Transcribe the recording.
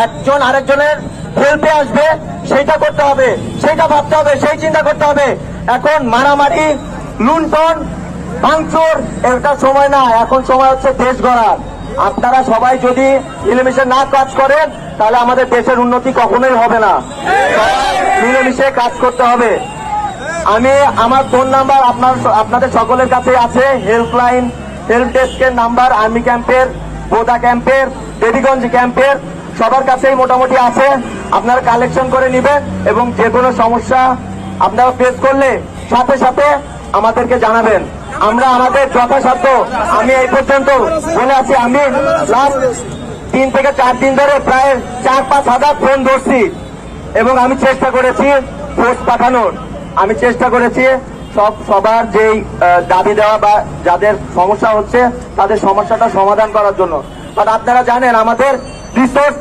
একজন আরেকজনের হেল্পে আসবে, সেইটা করতে হবে, সেইটা ভাবতে হবে, সেই চিন্তা করতে হবে। এখন মারামারি, লুণ্ঠন, ভাঙচুর এটা সময় না, এখন সময় হচ্ছে দেশ গড়ার। আপনারা সবাই যদি মিলেমিশে না কাজ করেন তাহলে আমাদের দেশের উন্নতি কখনোই হবে না। মিলেমিশে কাজ করতে হবে। আমি আমার ফোন নাম্বার আপনাদের সকলের কাছে আছে, হেল্পলাইন, হেল্প ডেস্কের নাম্বার আর্মি ক্যাম্পের, বোদা ক্যাম্পের, দেবীগঞ্জ ক্যাম্পের সবার কাছেই মোটামুটি আছে। আপনারা কালেকশন করে নেবেন এবং যে কোনো সমস্যা আপনারা ফেস করলে সাথে সাথে আমাদেরকে জানাবেন। আমরা আমাদের যথাসাধ্য, আমি এই পর্যন্ত বলে আছি, আমি লাস্ট 3 থেকে 4 দিন ধরে প্রায় 4-5 হাজার ফোন ধরছি এবং আমি চেষ্টা করেছি পোস্ট পাঠানোর। আমি চেষ্টা করেছি সবার যেই দাবি দেওয়া বা যাদের সমস্যা হচ্ছে তাদের সমস্যাটা সমাধান করার জন্য। বাট আপনারা জানেন আমাদের রিসোর্স